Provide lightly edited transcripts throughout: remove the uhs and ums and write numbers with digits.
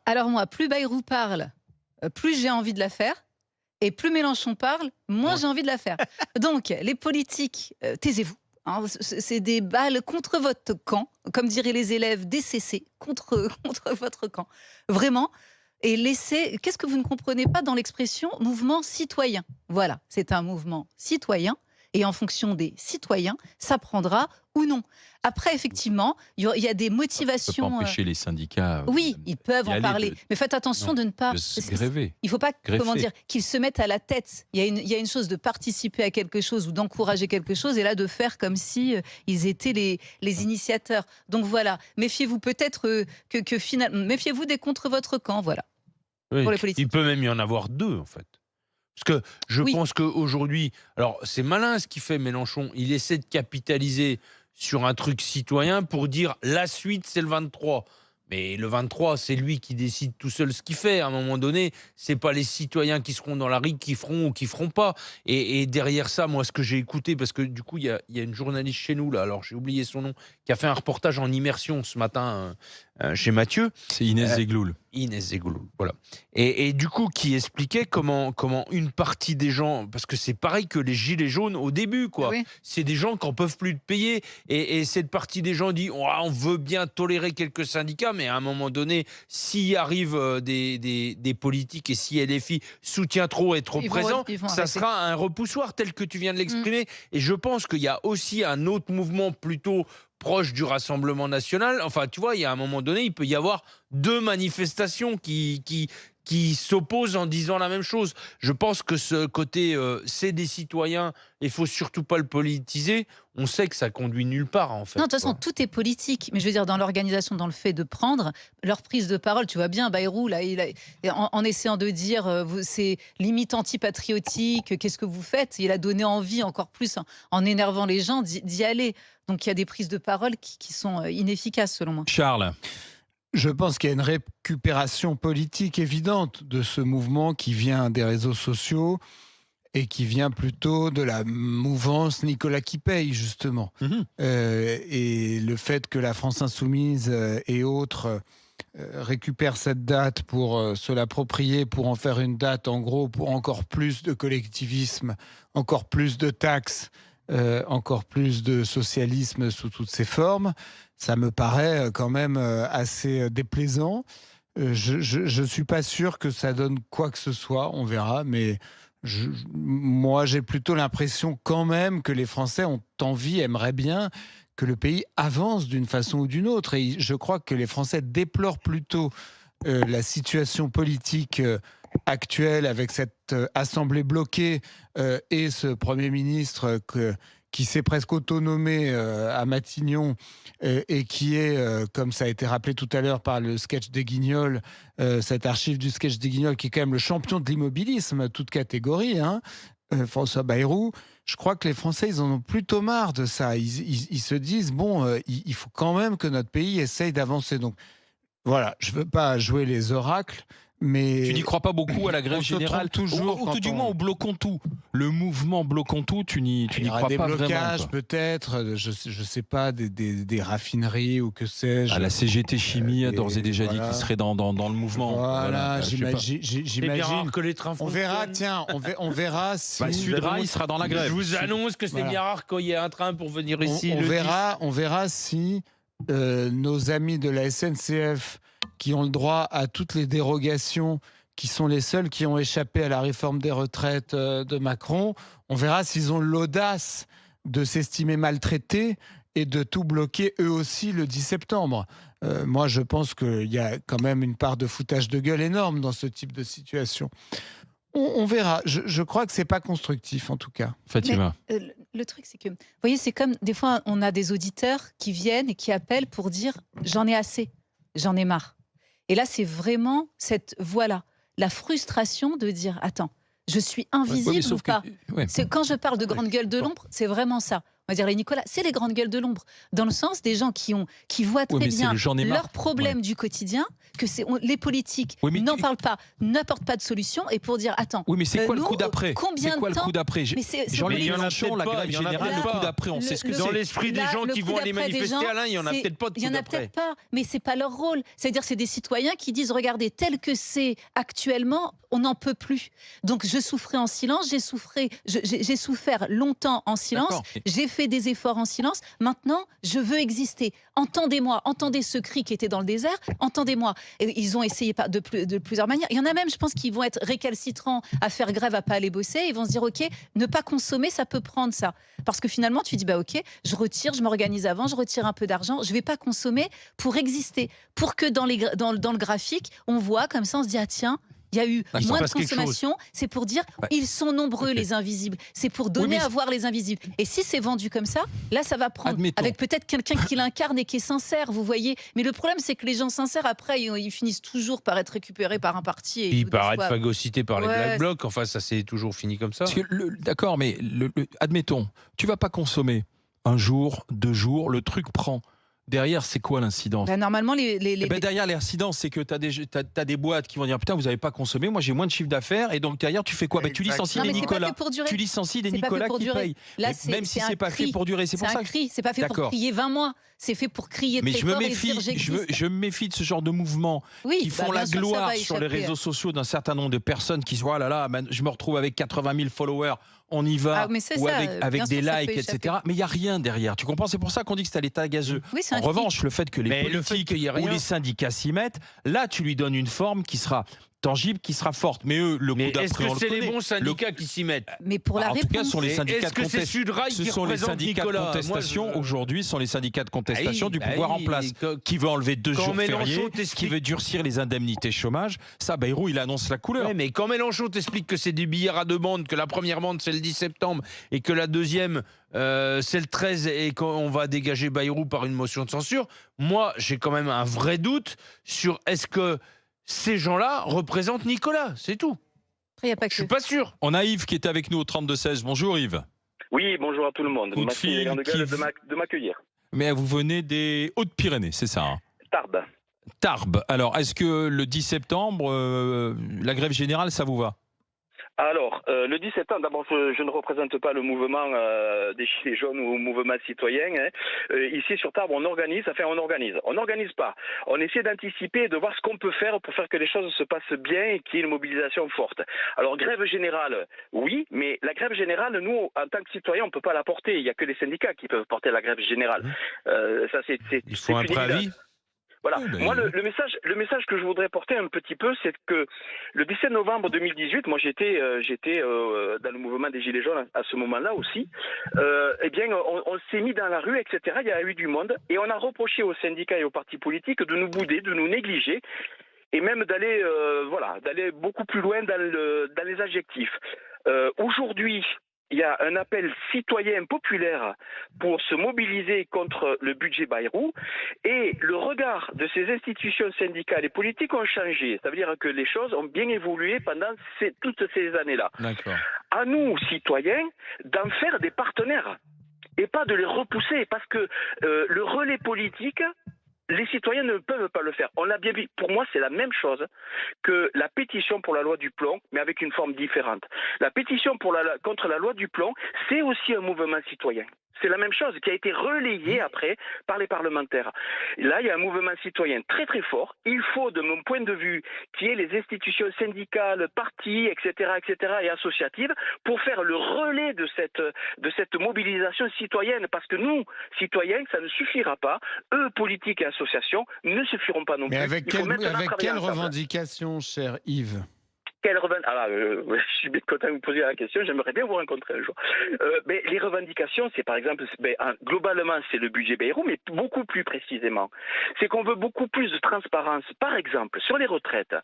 Alors moi, plus Bayrou parle, plus j'ai envie de la faire. Et plus Mélenchon parle, moins Ouais. j'ai envie de la faire. Donc, les politiques, taisez-vous. Hein, c'est des balles contre votre camp, comme diraient les élèves des CC, contre, contre votre camp. Vraiment. Et laissez. Qu'est-ce que vous ne comprenez pas dans l'expression mouvement citoyen? Voilà, c'est un mouvement citoyen. Et en fonction des citoyens, ça prendra ou non. Après, effectivement, il y a des Ça peut pas motivations. empêcher les syndicats Oui, ils peuvent d'y en aller, parler, mais faites attention non, de ne pas. de se gréver, Il ne faut pas, comment greffer. dire, qu'ils se mettent à la tête. Il y a une chose de participer à quelque chose ou d'encourager quelque chose, et là de faire comme si ils étaient les initiateurs. Donc voilà, méfiez-vous peut-être que finalement, méfiez-vous des contre votre camp, voilà, pour Oui, les il politiques. peut même y en avoir 2 en fait. Parce que je Oui, pense qu'aujourd'hui, alors c'est malin ce qu'il fait Mélenchon, il essaie de capitaliser sur un truc citoyen pour dire la suite c'est le 23. Mais le 23, c'est lui qui décide tout seul ce qu'il fait. À un moment donné, c'est pas les citoyens qui seront dans la rue qui feront ou qui feront pas. Et derrière ça, moi, ce que j'ai écouté, parce que du coup, il y a une journaliste chez nous là, alors j'ai oublié son nom, qui a fait un reportage en immersion ce matin chez Mathieu. C'est Inès Euh, Zegloul. Inès Zegouloul, voilà. Et du coup, qui expliquait comment une partie des gens, parce que c'est pareil que les gilets jaunes au début, ah quoi. oui. C'est des gens qui en peuvent plus de payer. Et cette partie des gens dit, oh, on veut bien tolérer quelques syndicats, mais à un moment donné, s'il arrive des politiques et si LFI soutient trop et trop présent, Ils vont ça arrêter. sera un repoussoir tel que tu viens de Mm. l'exprimer. Et je pense qu'il y a aussi un autre mouvement plutôt proche du Rassemblement national. Enfin, tu vois, il y a un moment donné, il peut y avoir 2 manifestations qui s'opposent en disant la même chose. Je pense que ce côté, c'est des citoyens, il faut surtout pas le politiser, on sait que ça conduit nulle part, en Non, de fait, toute façon, quoi. tout est politique. Mais je veux dire, dans l'organisation, dans le fait de prendre leur prise de parole, tu vois bien, Bayrou, là, en essayant de dire c'est limite antipatriotique, qu'est-ce que vous faites? Il a donné envie encore plus, en énervant les gens, d'y aller. Donc il y a des prises de parole qui sont inefficaces, selon moi. Charles, Je pense qu'il y a une récupération politique évidente de ce mouvement qui vient des réseaux sociaux et qui vient plutôt de la mouvance Nicolas qui paye, justement. mhm, Et le fait que la France insoumise et autres récupèrent cette date pour se l'approprier, pour en faire une date, en gros, pour encore plus de collectivisme, encore plus de taxes, encore plus de socialisme sous toutes ses formes, ça me paraît quand même assez déplaisant. Je ne suis pas sûr que ça donne quoi que ce soit, on verra, mais moi j'ai plutôt l'impression quand même que les Français ont envie, aimeraient bien que le pays avance d'une façon ou d'une autre. Et je crois que les Français déplorent plutôt la situation politique actuelle avec cette assemblée bloquée et ce Premier ministre qui s'est presque autonomé à Matignon et qui est, comme ça a été rappelé tout à l'heure par le sketch des Guignols, cette archive du sketch des Guignols, qui est quand même le champion de l'immobilisme, toute catégorie, hein, François Bayrou. Je crois que les Français, ils en ont plutôt marre de ça. Ils se disent, bon, il faut quand même que notre pays essaye d'avancer. Donc voilà, je ne veux pas jouer les oracles, mais tu n'y crois pas beaucoup à la grève on se générale, trompe toujours ou quand tout du on... moins au bloquons tout. Le mouvement bloquons tout, tu n'y Il y aura crois des pas vraiment, blocages quoi. peut-être, je sais pas, des raffineries ou que sais-je. Ah, la CGT Chimie a d'ores et déjà dit qu'il voilà. serait dans le mouvement. Voilà, Je sais pas. C'est bien rare j'imagine. que les trains On verra, fonctionnent. tiens, on verra si... Bah, Sudrail sera dans la grève. Je vous annonce que c'est Voilà. bien rare qu'il y ait un train pour venir on, ici on le 10. on verra si nos amis de la SNCF, qui ont le droit à toutes les dérogations, qui sont les seuls qui ont échappé à la réforme des retraites de Macron, on verra s'ils ont l'audace de s'estimer maltraités et de tout bloquer eux aussi le 10 septembre. Moi, je pense qu'il y a quand même une part de foutage de gueule énorme dans ce type de situation. On verra. Je crois que c'est pas constructif, en tout cas. Fatima. Mais le truc, c'est que, vous voyez, c'est comme des fois, on a des auditeurs qui viennent et qui appellent pour dire j'en ai assez, j'en ai marre. Et là, c'est vraiment cette voix-là, la frustration de dire attends, je suis Ouais, mais invisible ou sauf que, pas? ouais. C'est quand je parle de grande gueule de l'ombre, c'est vraiment ça. va dire les Nicolas, c'est les grandes gueules de l'ombre, dans le sens des gens qui voient Oui, très mais c'est bien le j'en ai marre. leurs problèmes du quotidien, que les politiques Oui, mais n'en tu- parlent pas, n'apportent pas de solution, et pour dire attends, Oui, mais c'est quoi le nous, coup d'après? combien C'est quoi de le coup temps d'après? Mais c'est Jean-Luc Mais il y en a Mélenchon, la peut-être pas, grève il y en a générale, le peut-être coup pas. d'après, on sait ce que Dans c'est. l'esprit des là, gens le qui coup vont aller d'après des manifester, gens, Alain, il y en a c'est- peut-être pas de il y coup en a d'après. peut-être pas, mais c'est pas leur rôle. C'est-à-dire, c'est des citoyens qui disent regardez, tel que c'est actuellement, on n'en peut plus. Donc, je souffrais en silence, j'ai souffert longtemps en silence, D'accord. j'ai fait des efforts en silence. Maintenant, je veux exister. Entendez-moi, entendez ce cri qui était dans le désert, entendez-moi. Et ils ont essayé de plusieurs manières. Il y en a même, je pense, qui vont être récalcitrants à faire grève, à pas aller bosser. Ils vont se dire, ok, ne pas consommer, ça peut prendre ça. Parce que finalement, tu dis, bah ok, je retire, je m'organise avant, je retire un peu d'argent, je vais pas consommer pour exister, pour que dans le graphique, on voit comme ça, on se dit, ah tiens, il y a eu Ah, il se moins de passe quelque chose. consommation, c'est pour dire Ouais. ils sont nombreux Ok. les invisibles, c'est pour donner mais à voir les invisibles. Et si c'est vendu comme ça, là ça va prendre Admettons. avec peut-être quelqu'un qui l'incarne et qui est sincère, vous voyez. Mais le problème c'est que les gens sincères après ils finissent toujours par être récupérés par un parti et Puis ils vous par être déçoivent. phagocyté par les Ouais, Black Blocs, enfin ça s'est toujours fini comme ça. Parce que d'accord, mais admettons, tu vas pas consommer un jour, 2 jours, le truc prend. Derrière, c'est quoi l'incidence? Bah, normalement Derrière l'incidence, c'est que tu as des boîtes qui vont dire putain, vous n'avez pas consommé, moi j'ai moins de chiffre d'affaires, et donc derrière, tu fais quoi? Tu licencies non des mais c'est pas Nicolas. fait pour durer. Tu licencies des C'est pas fait Nicolas pour qui durer. payent. Là, Mais même si c'est pas fait pour durer, c'est pour un ça que. cri, c'est pas fait pour D'accord. crier 20 mois, c'est fait pour crier Mais très je me fort et méfie, dire j'existe. je me méfie de ce genre de mouvement Oui, qui bah, font bien la sûr, ça gloire va sur les échapper. réseaux sociaux d'un certain nombre de personnes qui se voient, oh là là, je me retrouve avec 80 000 followers, on y va, Ah, mais c'est ou ça, avec bien des sûr, ça peut likes, échapper. etc. Mais il n'y a rien derrière, tu comprends? C'est pour ça qu'on dit que c'est à l'état gazeux. Oui, c'est En un cri. revanche, le fait que les Mais le fait politiques qu'il y ait ou rien. les syndicats s'y mettent, là, tu lui donnes une forme qui sera tangible, qui sera forte. Mais eux, le Mais coup est-ce d'après, que on le c'est les connaît. bons syndicats qui s'y mettent? Mais pour la En tout cas, réponse. ce sont les Et syndicats est-ce de que c'est contestation. Sudrail Ce qui sont les représente syndicats de Nicolas? Moi, contestation. je- Aujourd'hui, ce sont les syndicats de contestation du pouvoir en place, et qui veut enlever 2 quand jours Mélenchon fériés, qui t'explique- veut durcir les indemnités chômage. Ça, Bayrou, il annonce la couleur. Ouais, mais quand Mélenchon t'explique que c'est des billets à 2 bandes, que la première bande c'est le 10 septembre et que la deuxième c'est le 13 et qu'on va dégager Bayrou par une motion de censure, moi j'ai quand même un vrai doute sur est-ce que ces gens-là représentent Nicolas, c'est tout. Après, il y a pas Je que. suis pas sûr. On a Yves qui est avec nous au 32-16. Bonjour Yves. Oui, bonjour à tout le monde. Coup de Merci fil les grandes qui- gueules de m'accueillir. Mais vous venez des Hautes-Pyrénées, c'est ça, hein? Tarbes. Tarbes. Alors, est-ce que le 10 septembre, la grève générale, ça vous va? Alors, le 10 septembre, d'abord, je ne représente pas le mouvement des Gilets jaunes ou mouvement citoyen. Hein. Ici, sur Tarbes, on organise. On organise. On n'organise pas. On essaie d'anticiper et de voir ce qu'on peut faire pour faire que les choses se passent bien et qu'il y ait une mobilisation forte. Alors, grève générale, oui, mais la grève générale, nous, en tant que citoyens, on ne peut pas la porter. Il n'y a que les syndicats qui peuvent porter la grève générale. Ça, c'est Il faut un une évidence. préavis. Voilà. Oui, mais- Moi, le message que je voudrais porter un petit peu, c'est que le 17 novembre 2018, moi j'étais dans le mouvement des Gilets jaunes à ce moment-là aussi. Eh bien, on s'est mis dans la rue, etc. Il y a eu du monde et on a reproché aux syndicats et aux partis politiques de nous bouder, de nous négliger et même d'aller beaucoup plus loin dans les adjectifs. Aujourd'hui, il y a un appel citoyen populaire pour se mobiliser contre le budget Bayrou et le regard de ces institutions syndicales et politiques ont changé. Ça veut dire que les choses ont bien évolué pendant toutes ces années-là. D'accord. À nous, citoyens, d'en faire des partenaires et pas de les repousser parce que le relais politique, les citoyens ne peuvent pas le faire. On l'a bien vu. Pour moi, c'est la même chose que la pétition pour la loi du plomb, mais avec une forme différente. La pétition contre la loi du plomb, c'est aussi un mouvement citoyen. C'est la même chose qui a été relayé après par les parlementaires. Là, il y a un mouvement citoyen très très fort. Il faut, de mon point de vue, qu'il y ait les institutions syndicales, partis, etc., et associatives pour faire le relais de cette mobilisation citoyenne. Parce que nous, citoyens, ça ne suffira pas. Eux, politiques et associations, ne suffiront pas non plus. Mais avec Il faut maintenant travailler quelle ensemble. revendication, cher Yves? Je suis bien content de vous poser la question, j'aimerais bien vous rencontrer un jour. Les revendications, c'est par exemple, globalement, c'est le budget Bayrou, mais beaucoup plus précisément, c'est qu'on veut beaucoup plus de transparence. Par exemple, sur les retraites,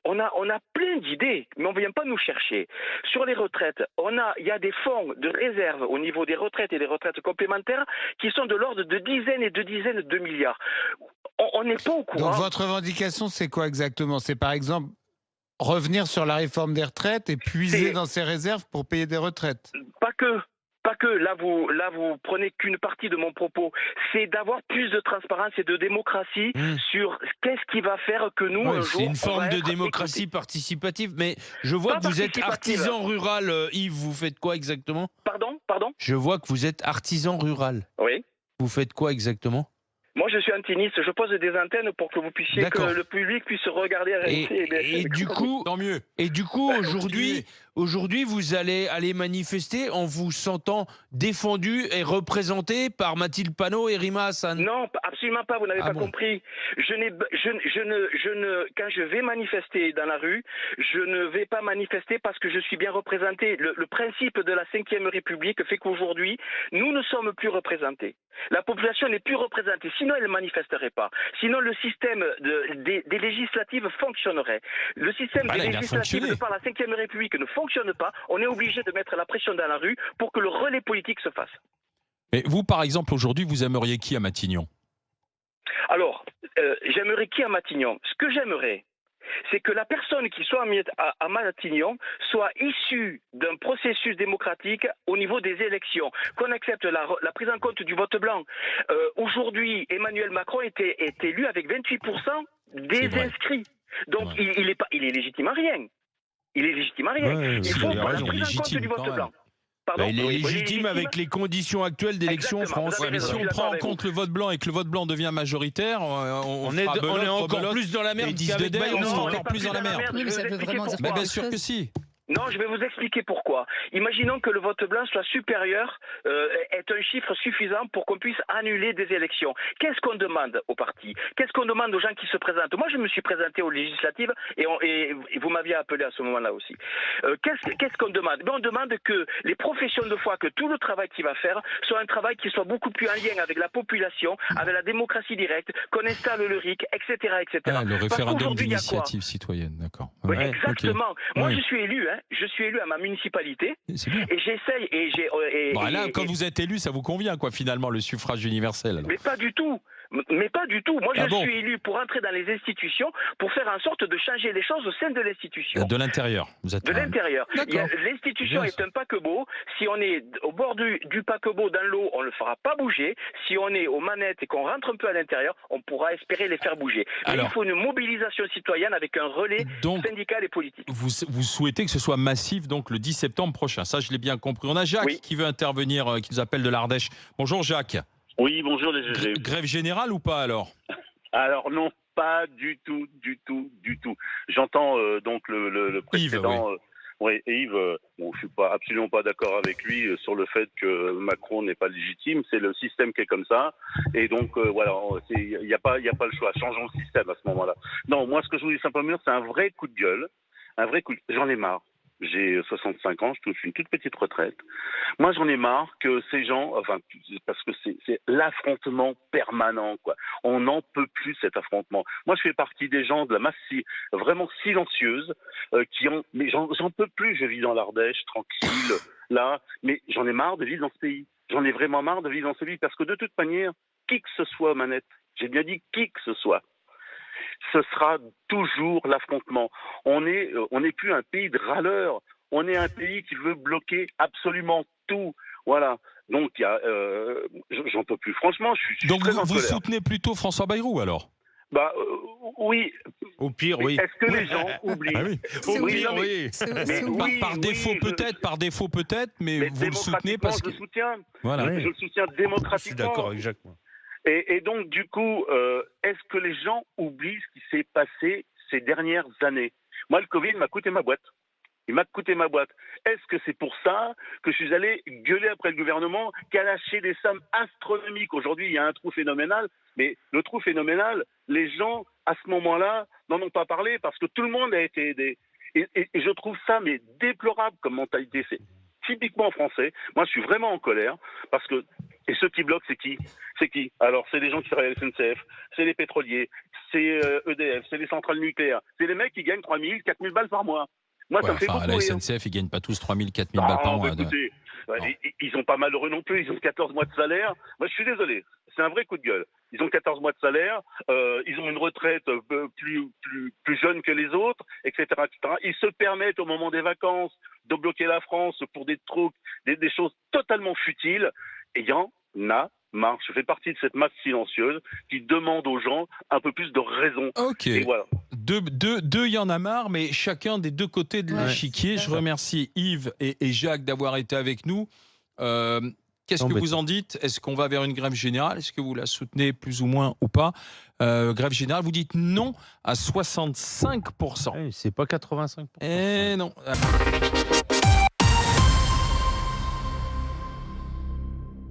on a plein d'idées, mais on ne vient pas nous chercher. Sur les retraites, il y a des fonds de réserve au niveau des retraites et des retraites complémentaires qui sont de l'ordre de dizaines et de dizaines de milliards. On n'est pas au courant. Donc votre revendication, c'est quoi exactement? C'est par exemple revenir sur la réforme des retraites et puiser dans ces réserves pour payer des retraites? Pas pas que là vous prenez qu'une partie de mon propos. C'est d'avoir plus de transparence et de démocratie sur qu'est-ce qui va faire que nous un jour. C'est une on forme va de être démocratie écoutés. participative. Mais je vois Pas que vous êtes participative. artisan rural, Yves. Vous faites quoi exactement? Pardon? Je vois que vous êtes artisan rural. Oui. Vous faites quoi exactement? Moi, je suis antenniste. Je pose des antennes pour que vous puissiez, que D'accord. le public puisse regarder RMC. Et du coup, Tant mieux. Et du coup, Continuez. aujourd'hui, vous allez aller manifester en vous sentant défendu et représenté par Mathilde Panot et Rima Hassan. Non, absolument pas. Vous n'avez pas compris. Quand je vais manifester dans la rue, je ne vais pas manifester parce que je suis bien représenté. Le principe de la Ve République fait qu'aujourd'hui, nous ne sommes plus représentés. La population n'est plus représentée. Sinon, elle ne manifesterait pas. Sinon, le système des législatives fonctionnerait. Le système des législatives de par la Ve République ne fonctionne pas. On est obligé de mettre la pression dans la rue pour que le relais politique se fasse. Mais vous, par exemple, aujourd'hui, vous aimeriez qui à Matignon? Alors, j'aimerais qui à Matignon? Ce que j'aimerais, c'est que la personne qui soit à Matignon soit issue d'un processus démocratique au niveau des élections, qu'on accepte la prise en compte du vote blanc. Aujourd'hui, Emmanuel Macron était élu avec 28% des inscrits. Donc, il est légitime à rien. Il est légitime à rien. Ouais, il faut la prise en compte légitime, du vote quand même. blanc. Pardon, Il est légitime avec les conditions actuelles d'élection en Exactement, France. vous avez Mais si raison, on je suis prend en d'accord compte le vote blanc et que le vote blanc devient majoritaire, on est fera belote, encore rebelote, plus dans la merde et 10 de qu'avec DER, Bayrou. on sera on n'est encore pas plus dans la merde. Oui, mais ça Je vais veut vraiment dire Mais bien quelque sûr chose. que si. Non, je vais vous expliquer pourquoi. Imaginons que le vote blanc soit supérieur, est un chiffre suffisant pour qu'on puisse annuler des élections. Qu'est-ce qu'on demande aux partis? Qu'est-ce qu'on demande aux gens qui se présentent? Moi, je me suis présenté aux législatives et vous m'aviez appelé à ce moment-là aussi. Qu'est-ce qu'on demande? On demande que les professions de foi, que tout le travail qu'il va faire soit un travail qui soit beaucoup plus en lien avec la population, avec la démocratie directe, qu'on installe le RIC, etc., etc. Ah, le référendum qu'aujourd'hui, il y a quoi? d'initiative citoyenne, d'accord. Oui, Ouais, exactement. ok. Moi, Ouais. je suis élu, hein. Je suis élu à ma municipalité C'est bien. et j'essaye et j'ai. Bon, là, quand vous êtes élu, ça vous convient, quoi, finalement, le suffrage universel. Alors. Mais pas du tout. Mais pas du tout. Moi, Ah je bon? suis élu pour entrer dans les institutions, pour faire en sorte de changer les choses au sein de l'institution. De l'intérieur. Vous êtes De l'intérieur. D'accord. L'institution Bien, est un paquebot. Si on est au bord du paquebot dans l'eau, on ne le fera pas bouger. Si on est aux manettes et qu'on rentre un peu à l'intérieur, on pourra espérer les faire bouger. Mais Alors, il faut une mobilisation citoyenne avec un relais donc, syndical et politique. vous souhaitez que ce soit massif, donc le 10 septembre prochain. Ça, je l'ai bien compris. On a Jacques qui veut intervenir, qui nous appelle de l'Ardèche. Bonjour Jacques. Oui, bonjour les GG. Grève générale ou pas alors? Alors non, pas du tout. J'entends donc le précédent. Yves, bon, je suis absolument pas d'accord avec lui sur le fait que Macron n'est pas légitime. C'est le système qui est comme ça, et donc voilà, il n'y a pas le choix. Changeons le système à ce moment-là. Non, moi ce que je voulais simplement dire, c'est un vrai coup de gueule, J'en ai marre. J'ai 65 ans, je touche une toute petite retraite. Moi, j'en ai marre que ces gens, parce que c'est l'affrontement permanent, quoi. On n'en peut plus, cet affrontement. Moi, je fais partie des gens de la masse vraiment silencieuse, mais j'en peux plus. Je vis dans l'Ardèche, tranquille, là, mais j'en ai marre de vivre dans ce pays. J'en ai vraiment marre de vivre dans ce pays, parce que de toute manière, qui que ce soit aux manettes, j'ai bien dit qui que ce soit, ce sera toujours l'affrontement. On n'est plus un pays de râleurs. On est un pays qui veut bloquer absolument tout. Voilà. Donc, j'en peux plus. Franchement, je suis donc très en vous colère. soutenez plutôt François Bayrou alors? Oui. Au pire, oui. Est-ce que les gens oublient? Ah oui. Au Oui, pire, non, mais- oui. Mais oui, Par défaut oui, peut-être, mais vous le soutenez parce que je le soutiens. voilà. Je le soutiens Je suis démocratiquement. d'accord avec Jacques. moi. Et donc, du coup, est-ce que les gens oublient ce qui s'est passé ces dernières années? Moi, le Covid m'a coûté ma boîte. Il m'a coûté ma boîte. Est-ce que c'est pour ça que je suis allé gueuler après le gouvernement qui a lâché des sommes astronomiques? Aujourd'hui, il y a un trou phénoménal, mais le trou phénoménal, les gens, à ce moment-là, n'en ont pas parlé parce que tout le monde a été aidé. Et je trouve ça mais déplorable comme mentalité. C'est typiquement français. Moi, je suis vraiment en colère parce que... Et ceux qui bloquent, c'est qui? Alors, c'est les gens qui travaillent à la SNCF, c'est les pétroliers, c'est EDF, c'est les centrales nucléaires. C'est les mecs qui gagnent 3 000, 4 000 balles par mois. Moi, ça me fait beaucoup à la rire. SNCF, ils gagnent pas tous 3 000, 4 000 balles par mois. Écoutez, ils sont pas malheureux non plus, ils ont 14 mois de salaire. Moi, je suis désolé, c'est un vrai coup de gueule. Ils ont 14 mois de salaire, ils ont une retraite plus jeune que les autres, etc. etc. Ils se permettent au moment des vacances de bloquer la France pour des trucs, des choses totalement futiles. Et il y en a marre. Je fais partie de cette masse silencieuse qui demande aux gens un peu plus de raison. Ok. Et voilà. Deux, il y en a marre, mais chacun des deux côtés de l'échiquier. Je remercie Yves et Jacques d'avoir été avec nous. Qu'est-ce que vous en dites? Est-ce qu'on va vers une grève générale? Est-ce que vous la soutenez plus ou moins ou pas? Grève générale, vous dites non à 65%. C'est pas 85%. Eh non.